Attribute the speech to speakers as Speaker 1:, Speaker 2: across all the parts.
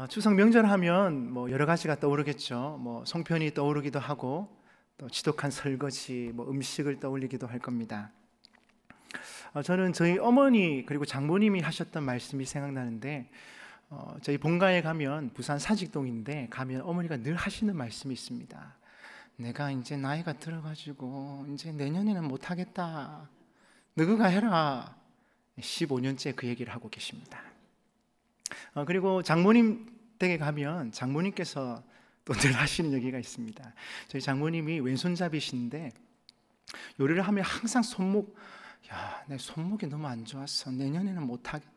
Speaker 1: 추석 명절하면 여러 가지가 떠오르겠죠. 송편이 떠오르기도 하고 또 지독한 설거지, 음식을 떠올리기도 할 겁니다. 저는 저희 어머니 그리고 장모님이 하셨던 말씀이 생각나는데, 저희 본가에 가면 부산 사직동인데 가면 어머니가 늘 하시는 말씀이 있습니다. 내가 이제 나이가 들어가지고 이제 내년에는 못하겠다. 너가 해라. 15년째 그 얘기를 하고 계십니다. 그리고 장모님 댁에 가면 장모님께서 또 늘 하시는 얘기가 있습니다. 저희 장모님이 왼손잡이신데 요리를 하면 항상 내 손목이 너무 안 좋았어. 내년에는 못하겠다.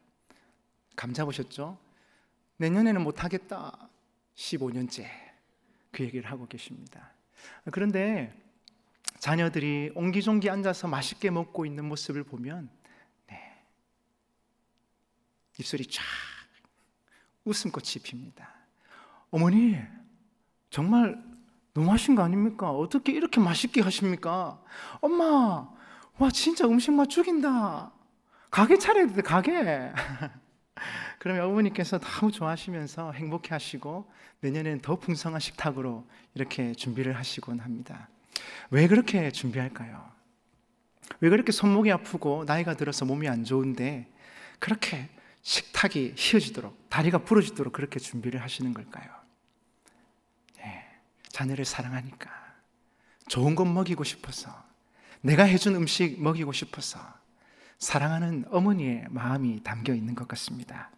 Speaker 1: 감 잡으셨죠? 내년에는 못하겠다. 15년째 그 얘기를 하고 계십니다. 그런데 자녀들이 옹기종기 앉아서 맛있게 먹고 있는 모습을 보면 입술이 쫙 웃음꽃이 핍니다. 어머니, 정말 너무하신 거 아닙니까? 어떻게 이렇게 맛있게 하십니까? 엄마, 와 진짜 음식 맛 죽인다. 가게 차려야 돼, 가게. 그러면 어머니께서 너무 좋아하시면서 행복해 하시고 내년에는 더 풍성한 식탁으로 이렇게 준비를 하시곤 합니다. 왜 그렇게 준비할까요? 왜 그렇게 손목이 아프고 나이가 들어서 몸이 안 좋은데 그렇게 식탁이 휘어지도록, 다리가 부러지도록 그렇게 준비를 하시는 걸까요? 자녀를 사랑하니까, 좋은 것 먹이고 싶어서, 내가 해준 음식 먹이고 싶어서 사랑하는 어머니의 마음이 담겨 있는 것 같습니다.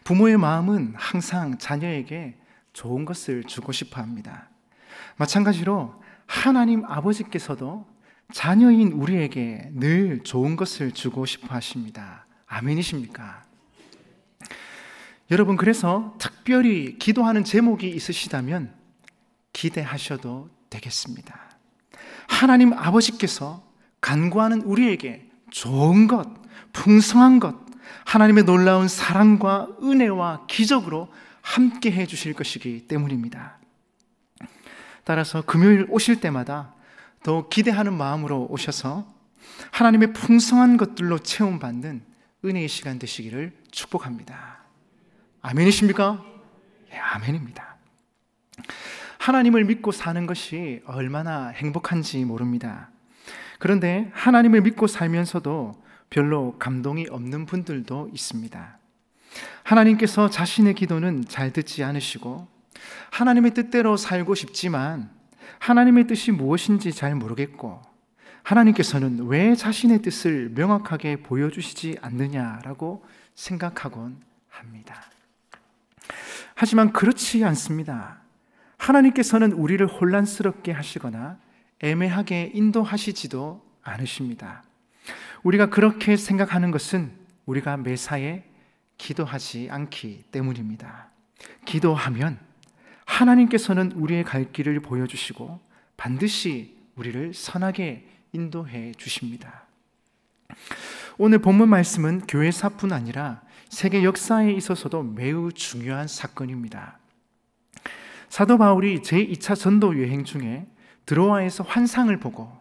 Speaker 1: 부모의 마음은 항상 자녀에게 좋은 것을 주고 싶어 합니다. 마찬가지로 하나님 아버지께서도 자녀인 우리에게 늘 좋은 것을 주고 싶어 하십니다. 아멘이십니까? 여러분, 그래서 특별히 기도하는 제목이 있으시다면 기대하셔도 되겠습니다. 하나님 아버지께서 간구하는 우리에게 좋은 것, 풍성한 것, 하나님의 놀라운 사랑과 은혜와 기적으로 함께 해 주실 것이기 때문입니다. 따라서 금요일 오실 때마다 더 기대하는 마음으로 오셔서 하나님의 풍성한 것들로 체험받는 은혜의 시간 되시기를 축복합니다. 아멘이십니까? 네, 아멘입니다. 하나님을 믿고 사는 것이 얼마나 행복한지 모릅니다. 그런데 하나님을 믿고 살면서도 별로 감동이 없는 분들도 있습니다. 하나님께서 자신의 기도는 잘 듣지 않으시고 하나님의 뜻대로 살고 싶지만 하나님의 뜻이 무엇인지 잘 모르겠고 하나님께서는 왜 자신의 뜻을 명확하게 보여주시지 않느냐라고 생각하곤 합니다. 하지만 그렇지 않습니다. 하나님께서는 우리를 혼란스럽게 하시거나 애매하게 인도하시지도 않으십니다. 우리가 그렇게 생각하는 것은 우리가 매사에 기도하지 않기 때문입니다. 기도하면 하나님께서는 우리의 갈 길을 보여주시고 반드시 우리를 선하게 인도해 주십니다. 오늘 본문 말씀은 교회사뿐 아니라 세계 역사에 있어서도 매우 중요한 사건입니다. 사도 바울이 제2차 전도 여행 중에 드로아에서 환상을 보고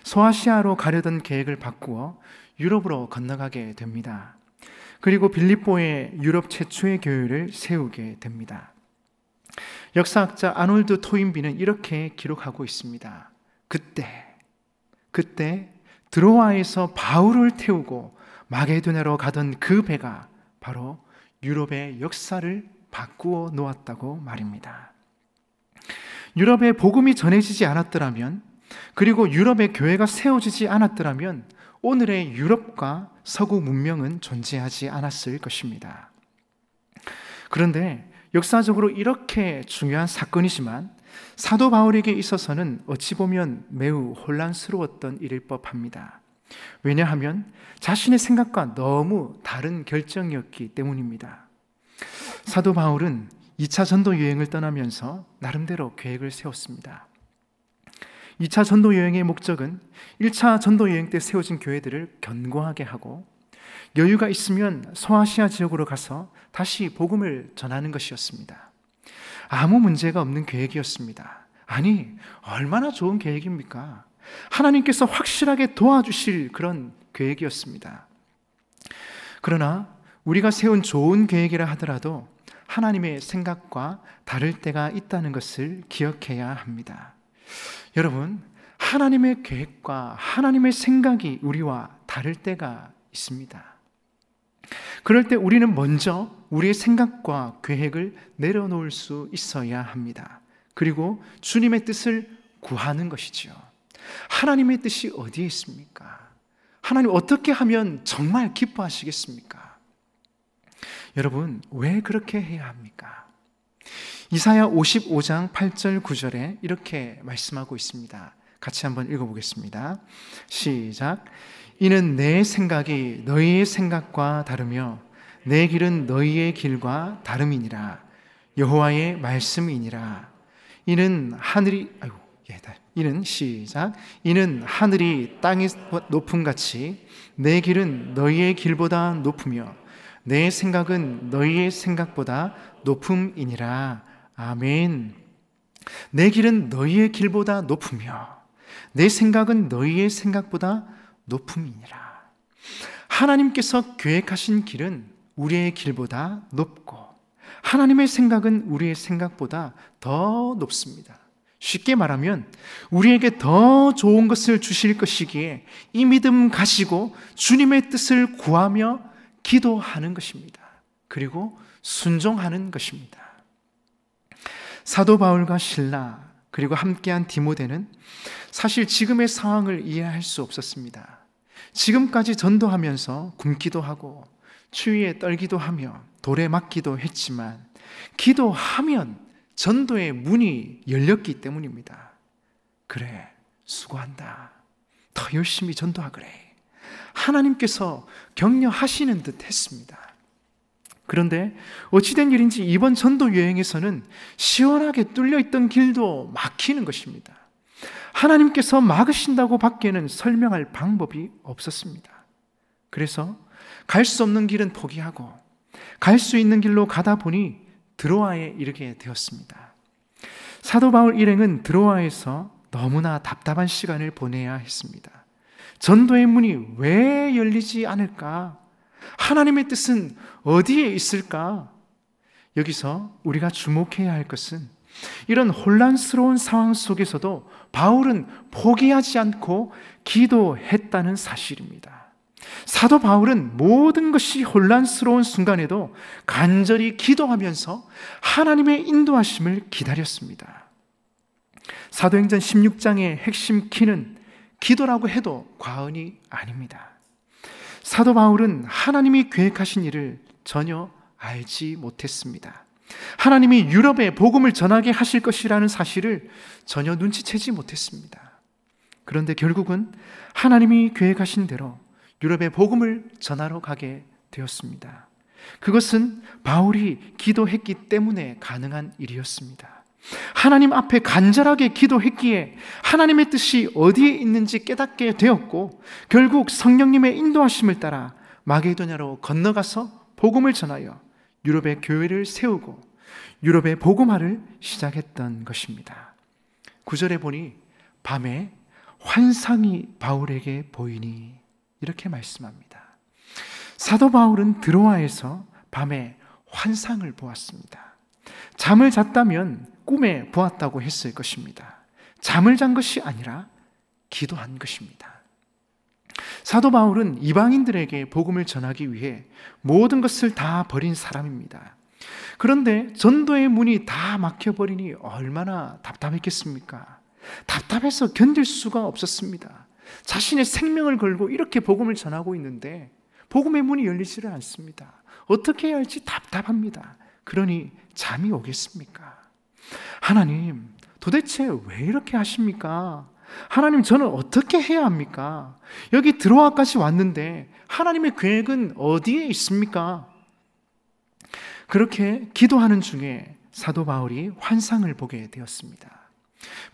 Speaker 1: 소아시아로 가려던 계획을 바꾸어 유럽으로 건너가게 됩니다. 그리고 빌립보에 유럽 최초의 교회를 세우게 됩니다. 역사학자 아놀드 토인비는 이렇게 기록하고 있습니다. 그때 드로아에서 바울을 태우고 마게도냐로 가던 그 배가 바로 유럽의 역사를 바꾸어 놓았다고 말입니다. 유럽에 복음이 전해지지 않았더라면, 그리고 유럽의 교회가 세워지지 않았더라면 오늘의 유럽과 서구 문명은 존재하지 않았을 것입니다. 그런데 역사적으로 이렇게 중요한 사건이지만 사도 바울에게 있어서는 어찌 보면 매우 혼란스러웠던 일일 법합니다. 왜냐하면 자신의 생각과 너무 다른 결정이었기 때문입니다. 사도 바울은 2차 전도 여행을 떠나면서 나름대로 계획을 세웠습니다. 2차 전도 여행의 목적은 1차 전도 여행 때 세워진 교회들을 견고하게 하고 여유가 있으면 소아시아 지역으로 가서 다시 복음을 전하는 것이었습니다. 아무 문제가 없는 계획이었습니다. 아니, 얼마나 좋은 계획입니까? 하나님께서 확실하게 도와주실 그런 계획이었습니다. 그러나 우리가 세운 좋은 계획이라 하더라도 하나님의 생각과 다를 때가 있다는 것을 기억해야 합니다. 여러분, 하나님의 계획과 하나님의 생각이 우리와 다를 때가 있습니다. 그럴 때 우리는 먼저 우리의 생각과 계획을 내려놓을 수 있어야 합니다. 그리고 주님의 뜻을 구하는 것이지요. 하나님의 뜻이 어디에 있습니까? 하나님 어떻게 하면 정말 기뻐하시겠습니까? 여러분, 왜 그렇게 해야 합니까? 이사야 55장 8절 9절에 이렇게 말씀하고 있습니다. 같이 한번 읽어보겠습니다. 시작. 이는 내 생각이 너희의 생각과 다르며 내 길은 너희의 길과 다름이니라. 여호와의 말씀이니라. 이는 하늘이 시작. 이는 하늘이 땅의 높음같이 내 길은 너희의 길보다 높으며 내 생각은 너희의 생각보다 높음이니라. 아멘. 내 길은 너희의 길보다 높으며 내 생각은 너희의 생각보다 높음이니라. 하나님께서 계획하신 길은 우리의 길보다 높고 하나님의 생각은 우리의 생각보다 더 높습니다. 쉽게 말하면 우리에게 더 좋은 것을 주실 것이기에 이 믿음 가지고 주님의 뜻을 구하며 기도하는 것입니다. 그리고 순종하는 것입니다. 사도 바울과 실라 그리고 함께한 디모데는 사실 지금의 상황을 이해할 수 없었습니다. 지금까지 전도하면서 굶기도 하고 추위에 떨기도 하며 돌에 맞기도 했지만 기도하면 전도의 문이 열렸기 때문입니다. 그래, 수고한다. 더 열심히 전도하그래. 하나님께서 격려하시는 듯 했습니다. 그런데 어찌된 일인지 이번 전도 여행에서는 시원하게 뚫려있던 길도 막히는 것입니다. 하나님께서 막으신다고 밖에는 설명할 방법이 없었습니다. 그래서 갈 수 없는 길은 포기하고 갈 수 있는 길로 가다 보니 드로아에 이르게 되었습니다. 사도 바울 일행은 드로아에서 너무나 답답한 시간을 보내야 했습니다. 전도의 문이 왜 열리지 않을까? 하나님의 뜻은 어디에 있을까? 여기서 우리가 주목해야 할 것은 이런 혼란스러운 상황 속에서도 바울은 포기하지 않고 기도했다는 사실입니다. 사도 바울은 모든 것이 혼란스러운 순간에도 간절히 기도하면서 하나님의 인도하심을 기다렸습니다. 사도행전 16장의 핵심 키는 기도라고 해도 과언이 아닙니다. 사도 바울은 하나님이 계획하신 일을 전혀 알지 못했습니다. 하나님이 유럽에 복음을 전하게 하실 것이라는 사실을 전혀 눈치채지 못했습니다. 그런데 결국은 하나님이 계획하신 대로 유럽에 복음을 전하러 가게 되었습니다. 그것은 바울이 기도했기 때문에 가능한 일이었습니다. 하나님 앞에 간절하게 기도했기에 하나님의 뜻이 어디에 있는지 깨닫게 되었고 결국 성령님의 인도하심을 따라 마게도냐로 건너가서 복음을 전하여 유럽의 교회를 세우고 유럽의 복음화를 시작했던 것입니다. 9절에 보니 밤에 환상이 바울에게 보이니 이렇게 말씀합니다. 사도 바울은 드로아에서 밤에 환상을 보았습니다. 잠을 잤다면 꿈에 보았다고 했을 것입니다. 잠을 잔 것이 아니라 기도한 것입니다. 사도 바울은 이방인들에게 복음을 전하기 위해 모든 것을 다 버린 사람입니다. 그런데 전도의 문이 다 막혀버리니 얼마나 답답했겠습니까? 답답해서 견딜 수가 없었습니다. 자신의 생명을 걸고 이렇게 복음을 전하고 있는데 복음의 문이 열리지를 않습니다. 어떻게 해야 할지 답답합니다. 그러니 잠이 오겠습니까? 하나님, 도대체 왜 이렇게 하십니까? 하나님, 저는 어떻게 해야 합니까? 여기 드로아까지 왔는데 하나님의 계획은 어디에 있습니까? 그렇게 기도하는 중에 사도 바울이 환상을 보게 되었습니다.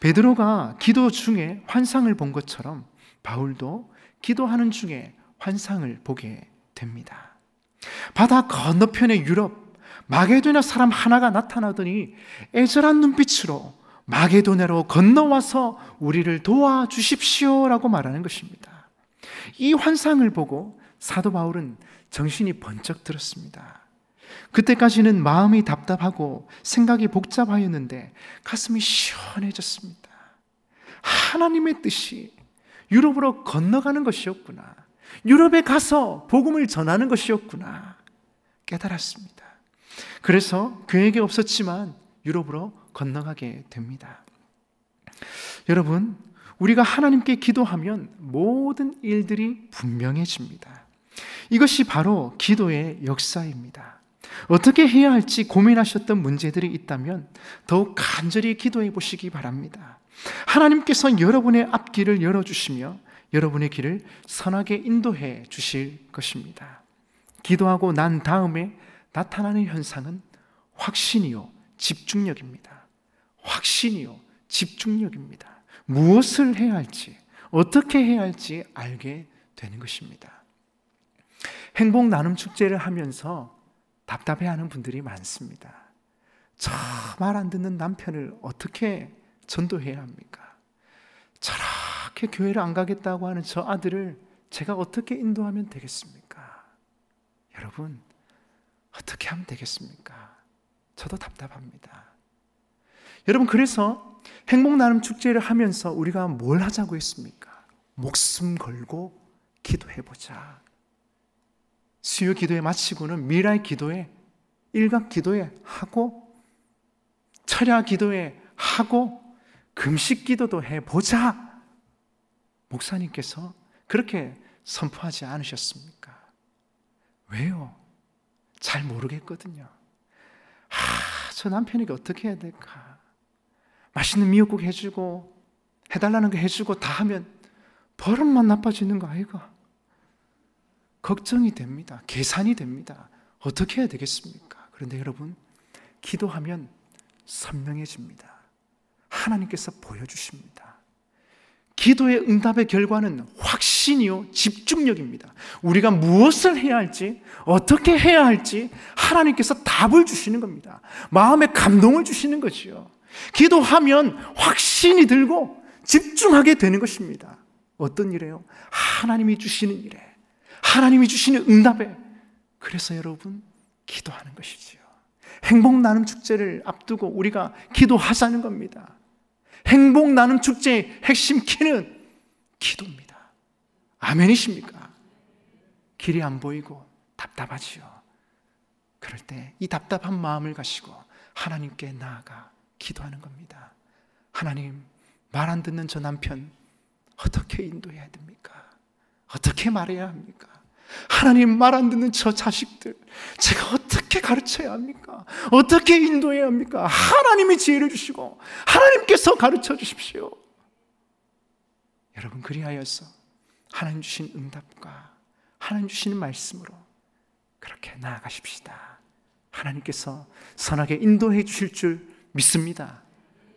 Speaker 1: 베드로가 기도 중에 환상을 본 것처럼 바울도 기도하는 중에 환상을 보게 됩니다. 바다 건너편의 유럽 마게도냐 사람 하나가 나타나더니 애절한 눈빛으로 마게도냐로 건너와서 우리를 도와주십시오라고 말하는 것입니다. 이 환상을 보고 사도 바울은 정신이 번쩍 들었습니다. 그때까지는 마음이 답답하고 생각이 복잡하였는데 가슴이 시원해졌습니다. 하나님의 뜻이 유럽으로 건너가는 것이었구나. 유럽에 가서 복음을 전하는 것이었구나 깨달았습니다. 그래서 교회가 없었지만 유럽으로 건너가게 됩니다. 여러분, 우리가 하나님께 기도하면 모든 일들이 분명해집니다. 이것이 바로 기도의 역사입니다. 어떻게 해야 할지 고민하셨던 문제들이 있다면 더욱 간절히 기도해 보시기 바랍니다. 하나님께서 여러분의 앞길을 열어주시며 여러분의 길을 선하게 인도해 주실 것입니다. 기도하고 난 다음에 나타나는 현상은 확신이요, 집중력입니다. 확신이요, 집중력입니다. 무엇을 해야 할지, 어떻게 해야 할지 알게 되는 것입니다. 행복 나눔 축제를 하면서 답답해하는 분들이 많습니다. 저 말 안 듣는 남편을 어떻게 전도해야 합니까? 저렇게 교회를 안 가겠다고 하는 저 아들을 제가 어떻게 인도하면 되겠습니까? 여러분, 어떻게 하면 되겠습니까? 저도 답답합니다. 여러분, 그래서 행복 나눔 축제를 하면서 우리가 뭘 하자고 했습니까? 목숨 걸고 기도해보자. 수요 기도회 마치고는 미랄 기도회, 일각 기도회 하고 철야 기도회 하고 금식 기도도 해보자. 목사님께서 그렇게 선포하지 않으셨습니까? 왜요? 잘 모르겠거든요. 저 남편에게 어떻게 해야 될까? 맛있는 미역국 해주고 해달라는 거 해주고 다 하면 버릇만 나빠지는 거 아이가? 걱정이 됩니다. 계산이 됩니다. 어떻게 해야 되겠습니까? 그런데 여러분, 기도하면 선명해집니다. 하나님께서 보여주십니다. 기도의 응답의 결과는 확신이요, 집중력입니다. 우리가 무엇을 해야 할지, 어떻게 해야 할지 하나님께서 답을 주시는 겁니다. 마음에 감동을 주시는 거지요. 기도하면 확신이 들고 집중하게 되는 것입니다. 어떤 일이에요? 하나님이 주시는 일에, 하나님이 주시는 응답에. 그래서 여러분, 기도하는 것이지요. 행복 나눔 축제를 앞두고 우리가 기도하자는 겁니다. 행복 나눔 축제의 핵심 키는 기도입니다. 아멘이십니까? 길이 안 보이고 답답하지요. 그럴 때 이 답답한 마음을 가지고 하나님께 나아가 기도하는 겁니다. 하나님, 말 안 듣는 저 남편 어떻게 인도해야 됩니까? 어떻게 말해야 합니까? 하나님, 말 안 듣는 저 자식들 제가 어떻게 가르쳐야 합니까? 어떻게 인도해야 합니까? 하나님이 지혜를 주시고 하나님께서 가르쳐 주십시오. 여러분, 그리하여서 하나님 주신 응답과 하나님 주시는 말씀으로 그렇게 나아가십시다. 하나님께서 선하게 인도해 주실 줄 믿습니다.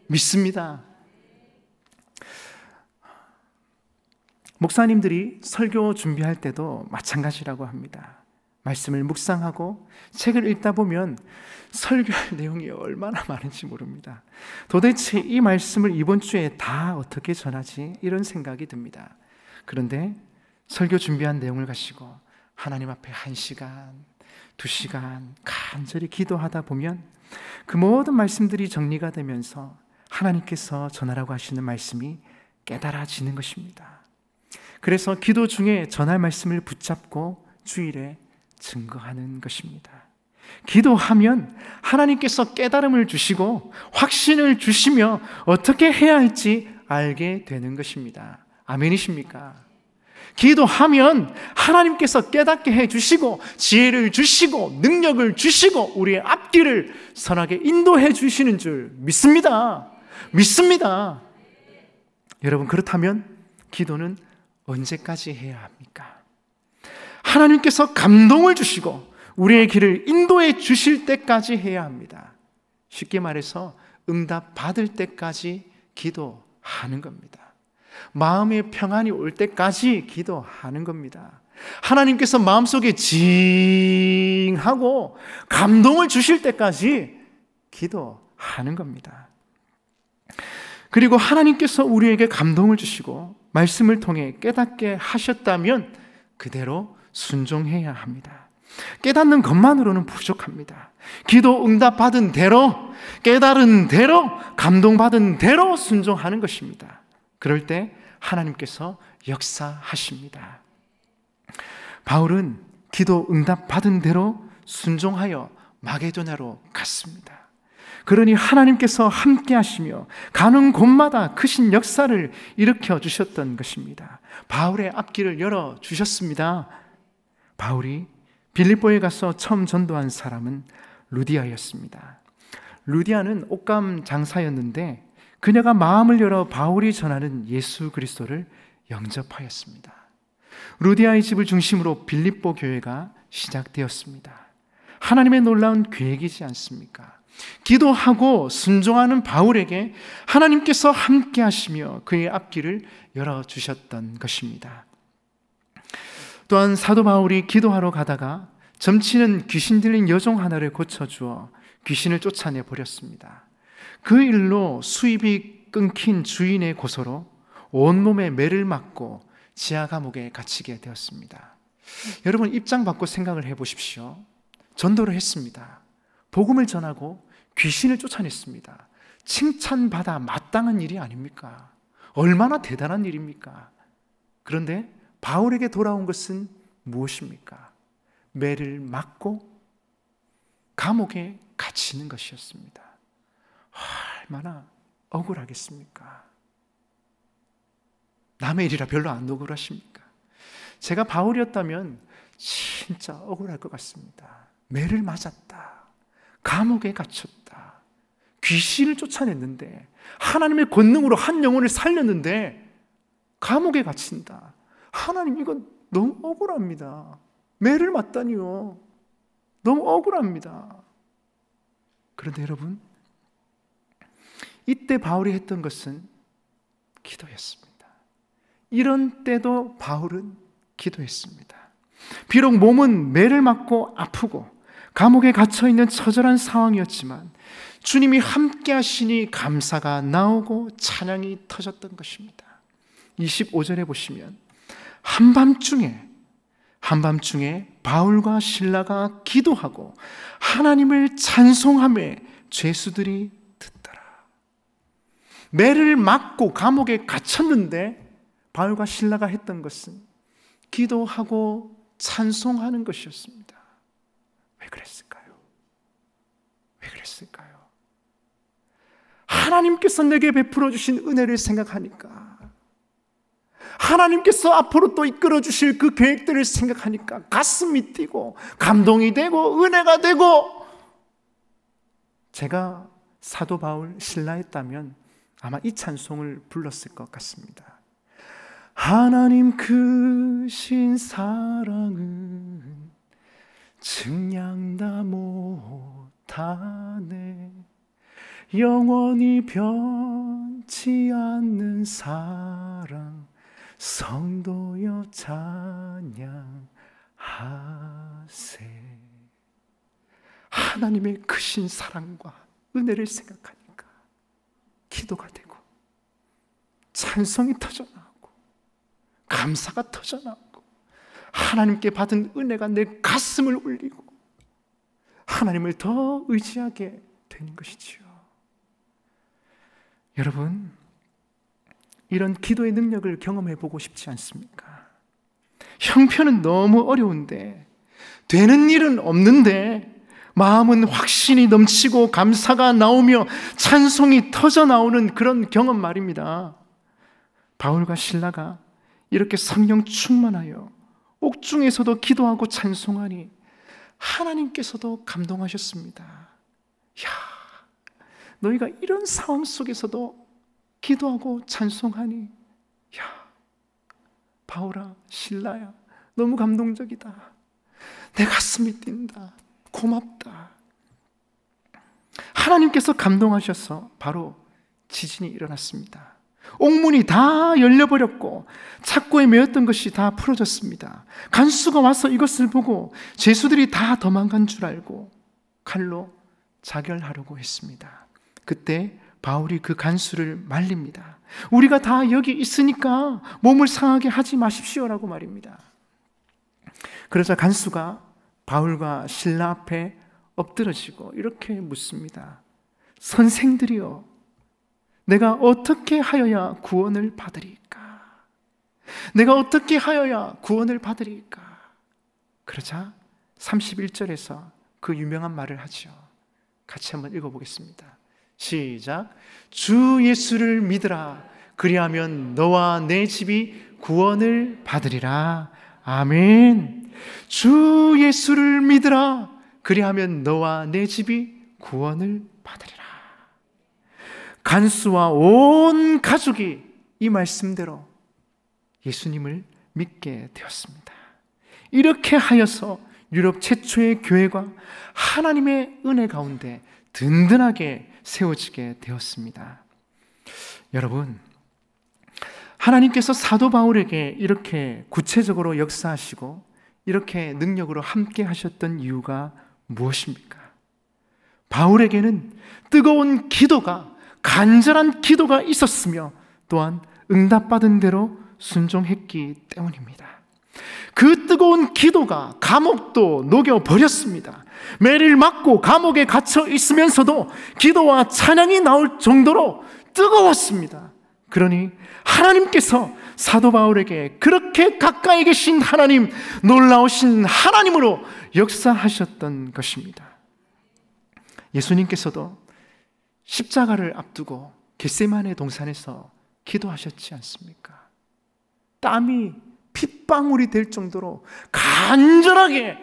Speaker 1: 믿습니다. 목사님들이 설교 준비할 때도 마찬가지라고 합니다. 말씀을 묵상하고 책을 읽다 보면 설교할 내용이 얼마나 많은지 모릅니다. 도대체 이 말씀을 이번 주에 다 어떻게 전하지? 이런 생각이 듭니다. 그런데 설교 준비한 내용을 가지고 하나님 앞에 1시간, 2시간 간절히 기도하다 보면 그 모든 말씀들이 정리가 되면서 하나님께서 전하라고 하시는 말씀이 깨달아지는 것입니다. 그래서 기도 중에 전할 말씀을 붙잡고 주일에 증거하는 것입니다. 기도하면 하나님께서 깨달음을 주시고 확신을 주시며 어떻게 해야 할지 알게 되는 것입니다. 아멘이십니까? 기도하면 하나님께서 깨닫게 해주시고 지혜를 주시고 능력을 주시고 우리의 앞길을 선하게 인도해 주시는 줄 믿습니다. 믿습니다. 여러분, 그렇다면 기도는 언제까지 해야 합니까? 하나님께서 감동을 주시고 우리의 길을 인도해 주실 때까지 해야 합니다. 쉽게 말해서 응답 받을 때까지 기도하는 겁니다. 마음의 평안이 올 때까지 기도하는 겁니다. 하나님께서 마음속에 징하고 감동을 주실 때까지 기도하는 겁니다. 그리고 하나님께서 우리에게 감동을 주시고 말씀을 통해 깨닫게 하셨다면 그대로 순종해야 합니다. 깨닫는 것만으로는 부족합니다. 기도 응답받은 대로, 깨달은 대로, 감동받은 대로 순종하는 것입니다. 그럴 때 하나님께서 역사하십니다. 바울은 기도 응답받은 대로 순종하여 마게도냐로 갔습니다. 그러니 하나님께서 함께 하시며 가는 곳마다 크신 역사를 일으켜 주셨던 것입니다. 바울의 앞길을 열어 주셨습니다. 바울이 빌립보에 가서 처음 전도한 사람은 루디아였습니다. 루디아는 옷감 장사였는데 그녀가 마음을 열어 바울이 전하는 예수 그리스도를 영접하였습니다. 루디아의 집을 중심으로 빌립보 교회가 시작되었습니다. 하나님의 놀라운 계획이지 않습니까? 기도하고 순종하는 바울에게 하나님께서 함께 하시며 그의 앞길을 열어주셨던 것입니다. 또한 사도 바울이 기도하러 가다가 점치는 귀신 들린 여종 하나를 고쳐주어 귀신을 쫓아내 버렸습니다. 그 일로 수입이 끊긴 주인의 고소로 온몸에 매를 맞고 지하 감옥에 갇히게 되었습니다. 여러분, 입장 바꿔 생각을 해보십시오. 전도를 했습니다. 복음을 전하고 귀신을 쫓아냈습니다. 칭찬받아 마땅한 일이 아닙니까? 얼마나 대단한 일입니까? 그런데 바울에게 돌아온 것은 무엇입니까? 매를 맞고 감옥에 갇히는 것이었습니다. 얼마나 억울하겠습니까? 남의 일이라 별로 안 억울하십니까? 제가 바울이었다면 진짜 억울할 것 같습니다. 매를 맞았다, 감옥에 갇혔다, 귀신을 쫓아냈는데, 하나님의 권능으로 한 영혼을 살렸는데 감옥에 갇힌다. 하나님, 이건 너무 억울합니다. 매를 맞다니요. 너무 억울합니다. 그런데 여러분, 이때 바울이 했던 것은 기도였습니다. 이런 때도 바울은 기도했습니다. 비록 몸은 매를 맞고 아프고 감옥에 갇혀있는 처절한 상황이었지만 주님이 함께 하시니 감사가 나오고 찬양이 터졌던 것입니다. 25절에 보시면 한밤중에 바울과 실라가 기도하고 하나님을 찬송하며 죄수들이 듣더라. 매를 맞고 감옥에 갇혔는데 바울과 실라가 했던 것은 기도하고 찬송하는 것이었습니다. 왜 그랬을까요? 왜 그랬을까요? 하나님께서 내게 베풀어 주신 은혜를 생각하니까, 하나님께서 앞으로 또 이끌어 주실 그 계획들을 생각하니까 가슴이 뛰고 감동이 되고 은혜가 되고, 제가 사도 바울 신라였다면 아마 이 찬송을 불렀을 것 같습니다. 하나님 크신 사랑은 증량다 못하네, 영원히 변치 않는 사랑 성도여 찬양하세. 하나님의 크신 사랑과 은혜를 생각하니까 기도가 되고 찬송이 터져나오고 감사가 터져나오고 하나님께 받은 은혜가 내 가슴을 울리고 하나님을 더 의지하게 되는 것이지요. 여러분, 이런 기도의 능력을 경험해 보고 싶지 않습니까? 형편은 너무 어려운데, 되는 일은 없는데 마음은 확신이 넘치고 감사가 나오며 찬송이 터져나오는 그런 경험 말입니다. 바울과 실라가 이렇게 성령 충만하여 옥중에서도 기도하고 찬송하니 하나님께서도 감동하셨습니다. 야, 너희가 이런 상황 속에서도 기도하고 찬송하니, 야, 바울아, 실라야, 너무 감동적이다. 내 가슴이 뛴다. 고맙다. 하나님께서 감동하셔서 바로 지진이 일어났습니다. 옥문이 다 열려버렸고 착고에 매였던 것이 다 풀어졌습니다. 간수가 와서 이것을 보고 죄수들이 다 도망간 줄 알고 칼로 자결하려고 했습니다. 그때 바울이 그 간수를 말립니다. 우리가 다 여기 있으니까 몸을 상하게 하지 마십시오라고 말입니다. 그러자 간수가 바울과 신라 앞에 엎드러지고 이렇게 묻습니다. 선생들이여, 내가 어떻게 하여야 구원을 받으리까? 내가 어떻게 하여야 구원을 받으리까? 그러자 31절에서 그 유명한 말을 하죠. 같이 한번 읽어보겠습니다. 시작. 주 예수를 믿으라. 그리하면 너와 내 집이 구원을 받으리라. 아멘. 주 예수를 믿으라. 그리하면 너와 내 집이 구원을 받으리라. 간수와 온 가족이 이 말씀대로 예수님을 믿게 되었습니다. 이렇게 하여서 유럽 최초의 교회가 하나님의 은혜 가운데 든든하게 세워지게 되었습니다. 여러분, 하나님께서 사도 바울에게 이렇게 구체적으로 역사하시고 이렇게 능력으로 함께 하셨던 이유가 무엇입니까? 바울에게는 뜨거운 기도가, 간절한 기도가 있었으며 또한 응답받은 대로 순종했기 때문입니다. 그 뜨거운 기도가 감옥도 녹여버렸습니다. 매를 맞고 감옥에 갇혀 있으면서도 기도와 찬양이 나올 정도로 뜨거웠습니다. 그러니 하나님께서 사도 바울에게 그렇게 가까이 계신 하나님, 놀라우신 하나님으로 역사하셨던 것입니다. 예수님께서도 십자가를 앞두고 겟세마네 동산에서 기도하셨지 않습니까? 땀이 핏방울이 될 정도로 간절하게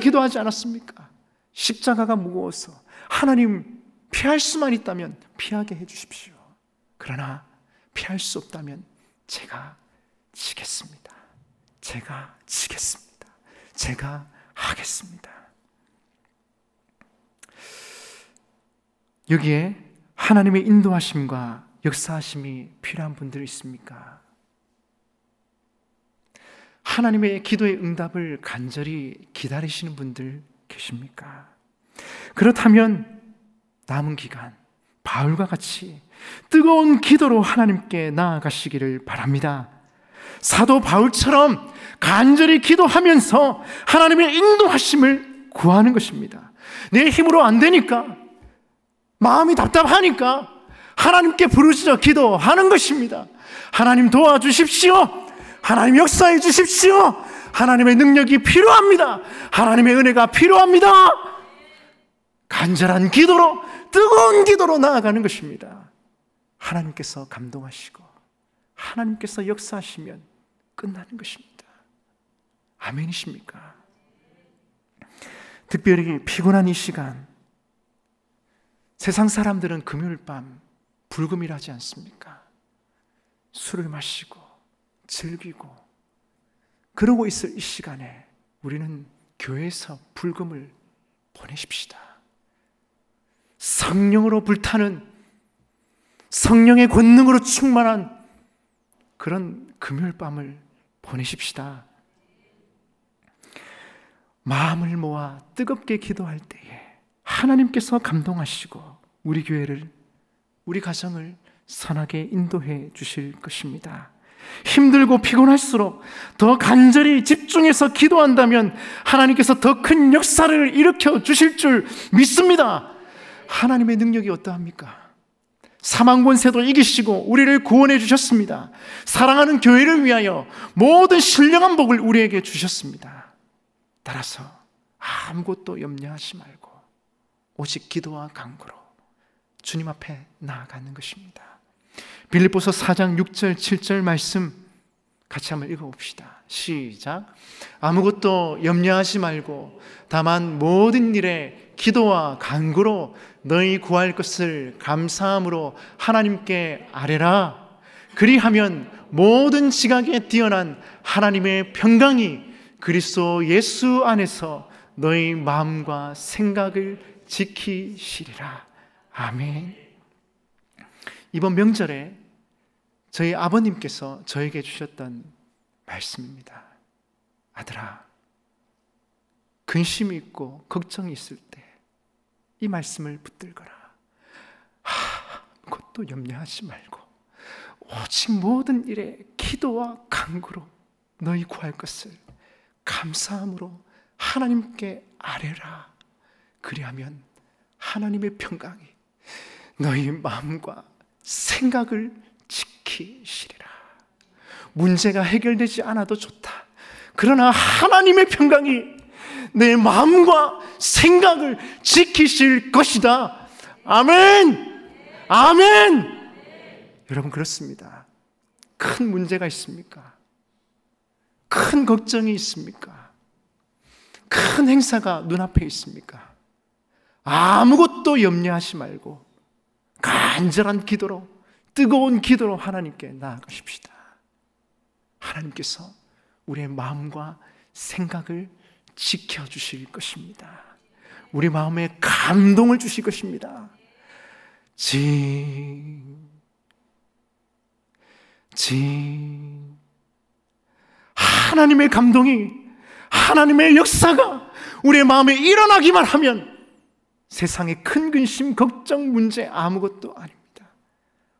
Speaker 1: 기도하지 않았습니까? 십자가가 무거워서 하나님, 피할 수만 있다면 피하게 해주십시오. 그러나 피할 수 없다면 제가 지겠습니다. 제가 하겠습니다. 여기에 하나님의 인도하심과 역사하심이 필요한 분들 있습니까? 하나님의 기도의 응답을 간절히 기다리시는 분들 계십니까? 그렇다면 남은 기간 바울과 같이 뜨거운 기도로 하나님께 나아가시기를 바랍니다. 사도 바울처럼 간절히 기도하면서 하나님의 인도하심을 구하는 것입니다. 내 힘으로 안 되니까, 마음이 답답하니까 하나님께 부르짖어 기도하는 것입니다. 하나님 도와주십시오. 하나님 역사해 주십시오. 하나님의 능력이 필요합니다. 하나님의 은혜가 필요합니다. 간절한 기도로, 뜨거운 기도로 나아가는 것입니다. 하나님께서 감동하시고 하나님께서 역사하시면 끝나는 것입니다. 아멘이십니까? 특별히 피곤한 이 시간, 세상 사람들은 금요일 밤 불금이라 하지 않습니까? 술을 마시고 즐기고 그러고 있을 이 시간에 우리는 교회에서 불금을 보내십시다. 성령으로 불타는, 성령의 권능으로 충만한 그런 금요일 밤을 보내십시다. 마음을 모아 뜨겁게 기도할 때에 하나님께서 감동하시고 우리 교회를, 우리 가정을 선하게 인도해 주실 것입니다. 힘들고 피곤할수록 더 간절히 집중해서 기도한다면 하나님께서 더 큰 역사를 일으켜 주실 줄 믿습니다. 하나님의 능력이 어떠합니까? 사망 권세도 이기시고 우리를 구원해 주셨습니다. 사랑하는 교회를 위하여 모든 신령한 복을 우리에게 주셨습니다. 따라서 아무것도 염려하지 말고 오직 기도와 간구로 주님 앞에 나아가는 것입니다. 빌립보서 4장 6절 7절 말씀 같이 한번 읽어봅시다. 시작. 아무것도 염려하지 말고 다만 모든 일에 기도와 간구로 너희 구할 것을 감사함으로 하나님께 아뢰라. 그리하면 모든 지각에 뛰어난 하나님의 평강이 그리스도 예수 안에서 너희 마음과 생각을 지키시리라. 아멘. 이번 명절에 저희 아버님께서 저에게 주셨던 말씀입니다. 아들아, 근심이 있고 걱정이 있을 때 이 말씀을 붙들거라. 아무것도 염려하지 말고 오직 모든 일에 기도와 간구로 너희 구할 것을 감사함으로 하나님께 아뢰라. 그리하면 하나님의 평강이 너희 마음과 생각을 지키시리라. 문제가 해결되지 않아도 좋다. 그러나 하나님의 평강이 내 마음과 생각을 지키실 것이다. 아멘! 아멘! 여러분, 그렇습니다. 큰 문제가 있습니까? 큰 걱정이 있습니까? 큰 행사가 눈앞에 있습니까? 아무것도 염려하지 말고 간절한 기도로, 뜨거운 기도로 하나님께 나아가십시다. 하나님께서 우리의 마음과 생각을 지켜주실 것입니다. 우리 마음에 감동을 주실 것입니다. 하나님의 감동이, 하나님의 역사가 우리의 마음에 일어나기만 하면 세상의 큰 근심, 걱정, 문제 아무것도 아닙니다.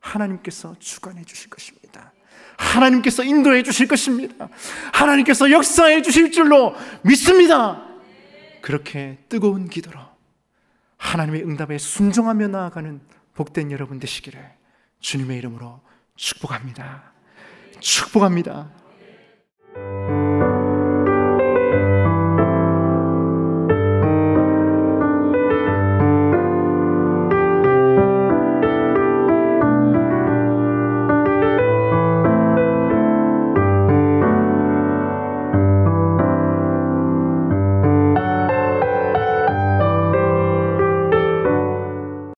Speaker 1: 하나님께서 주관해 주실 것입니다. 하나님께서 인도해 주실 것입니다. 하나님께서 역사해 주실 줄로 믿습니다. 그렇게 뜨거운 기도로 하나님의 응답에 순종하며 나아가는 복된 여러분 되시기를 주님의 이름으로 축복합니다. 축복합니다.